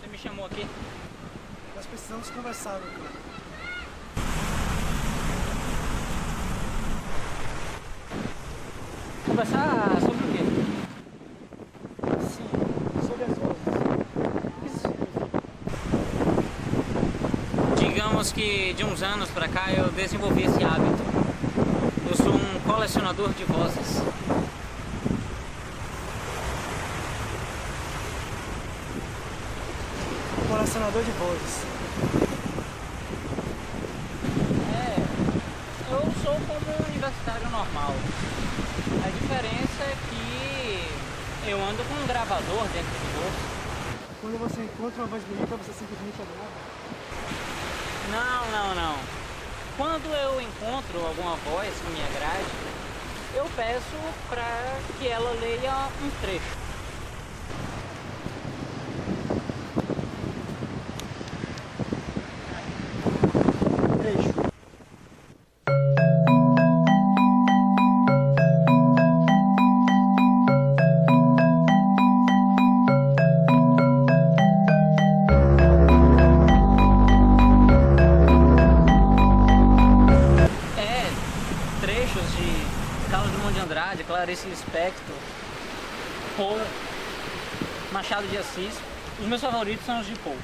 Você me chamou aqui? Nós precisamos conversar, meu cara. Conversar sobre o quê? Sim, sobre as vozes. O que isso significa? Digamos que de uns anos pra cá eu desenvolvi esse hábito. Eu sou um colecionador de vozes. Colecionador de vozes. Eu sou como um universitário normal. A diferença é que eu ando com um gravador dentro do bolso. Quando você encontra uma voz bonita, você simplesmente adora. Não. Quando eu encontro alguma voz que me agrade, eu peço para que ela leia um trecho. Trechos de Carlos Drummond de Andrade, Clarice Lispector, Poe, Machado de Assis. Os meus favoritos são os de Poe.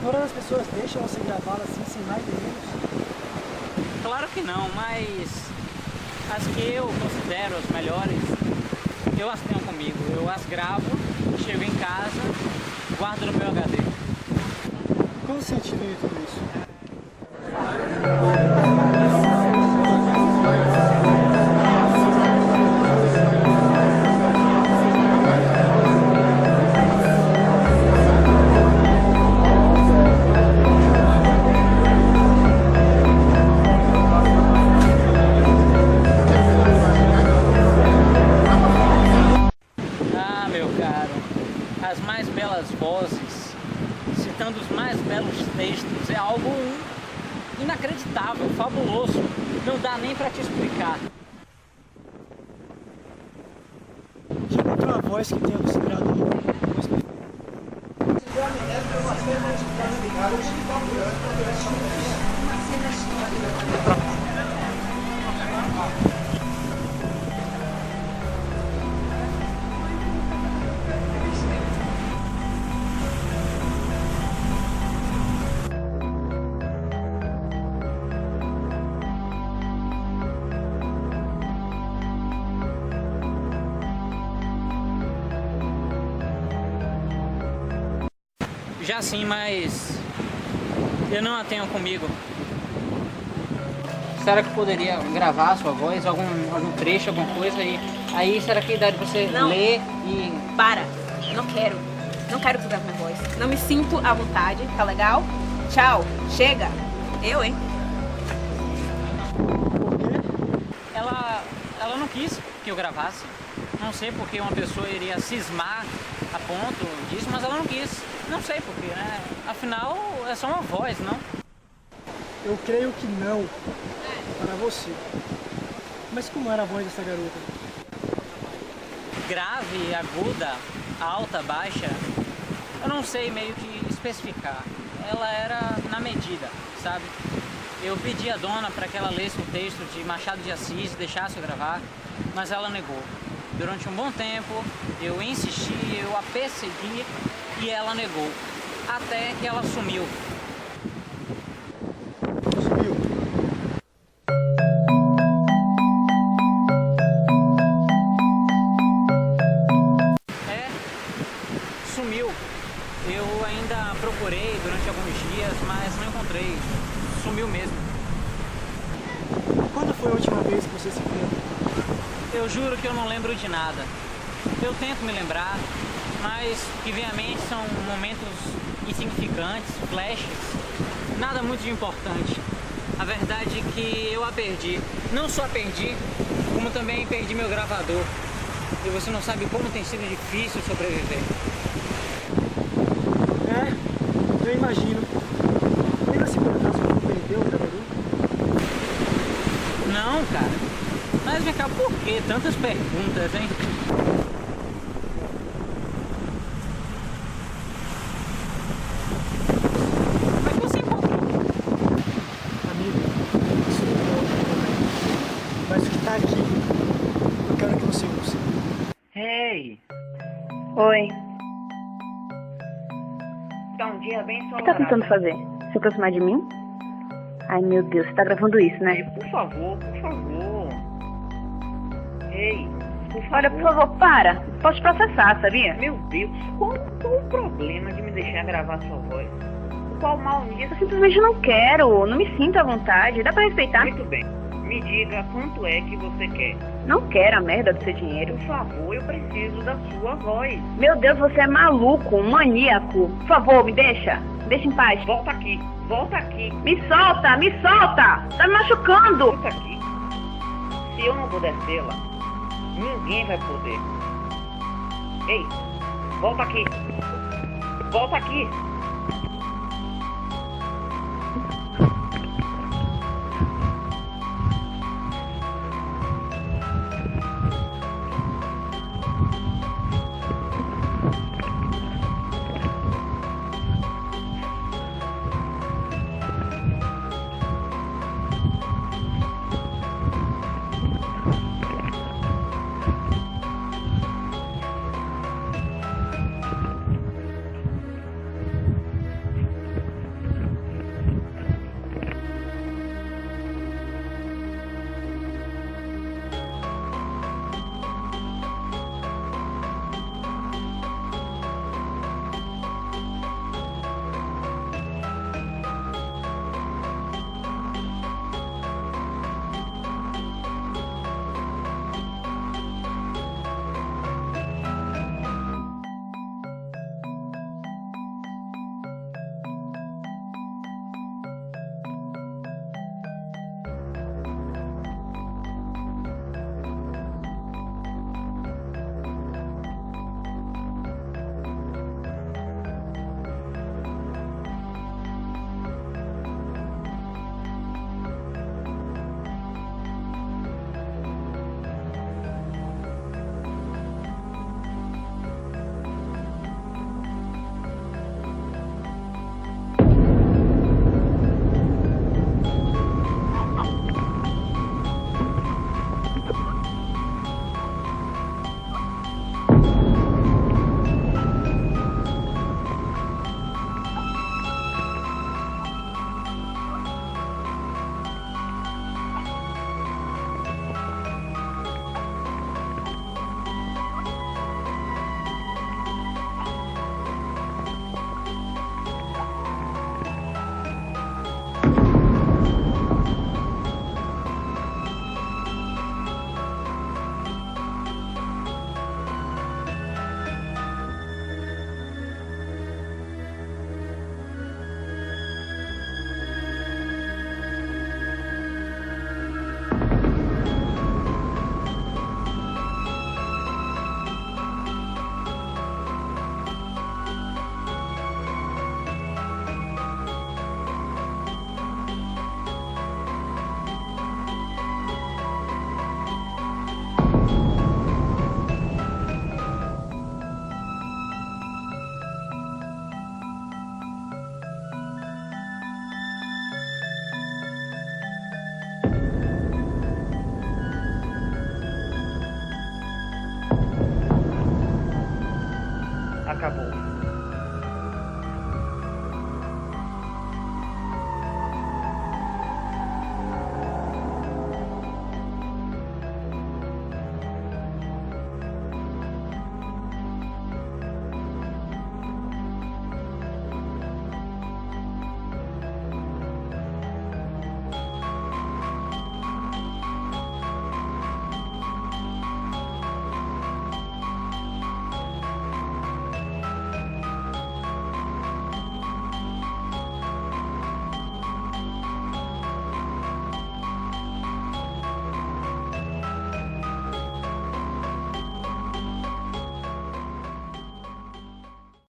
Todas as pessoas deixam você gravar assim, sem mais nem menos? Claro que não, mas as que eu considero as melhores, eu as tenho comigo. Eu as gravo, chego em casa, guardo no meu HD. Qual o sentido de tudo isso? Ah, meu caro, as mais belas vozes, citando os mais belos textos, é algo inacreditável, fabuloso. Não dá nem pra te explicar. Já encontrou uma voz que tenha considerado uma voz perfeita? Já sim, mas eu não a tenho comigo. Será que eu poderia gravar a sua voz, algum trecho, alguma coisa? E aí será que dá de você ler e... Para! Não quero. Não quero que tu grave minha voz. Não me sinto à vontade, tá legal? Tchau. Chega. Eu, hein? Por quê? Ela não quis que eu gravasse. Não sei porque uma pessoa iria cismar a ponto disso, mas ela não quis. Não sei porquê, né? Afinal, é só uma voz, não? Eu creio que não. Para você. Mas como era a voz dessa garota? Grave, aguda, alta, baixa, eu não sei meio que especificar. Ela era na medida, sabe? Eu pedi à dona para que ela lesse um texto de Machado de Assis, deixasse eu gravar, mas ela negou. Durante um bom tempo, eu insisti, eu a persegui e ela negou. Até que ela sumiu. Sumiu. Sumiu. Eu ainda procurei durante alguns dias, mas não encontrei. Sumiu mesmo. Quando foi a última vez que você se viu? Eu juro que eu não lembro de nada. Eu tento me lembrar, mas o que vem à mente são momentos insignificantes, flashes, nada muito de importante. A verdade é que eu a perdi. Não só a perdi, como também perdi meu gravador. E você não sabe como tem sido difícil sobreviver. Eu imagino. Lembra se por acaso você perdeu o gravador? Não, cara. Mas vem cá, por que tantas perguntas, hein? Como é que você encontrou? Amigo, isso não importa. Mas o que tá aqui, eu quero que você use. Ei, Oi. tá um dia bem O que ensolarado. tá tentando fazer? Se aproximar de mim? Ai, meu Deus, você tá gravando isso, Ei, né? por favor, por favor. Ei, por favor. Olha, por favor, para. Posso te processar, sabia? Meu Deus, qual o problema de me deixar gravar sua voz? Qual mal nisso? Eu simplesmente não quero. Não me sinto à vontade. Dá pra respeitar? Muito bem, me diga quanto é que você quer. Não quero a merda do seu dinheiro. Por favor, eu preciso da sua voz. Meu Deus, você é maluco, um maníaco. Por favor, me deixa. Deixa em paz. Volta aqui, volta aqui, Me solta, me solta. Tá me machucando. volta aqui. Se eu não puder tê-la, ninguém vai poder. Ei, volta aqui. Volta aqui. acabou.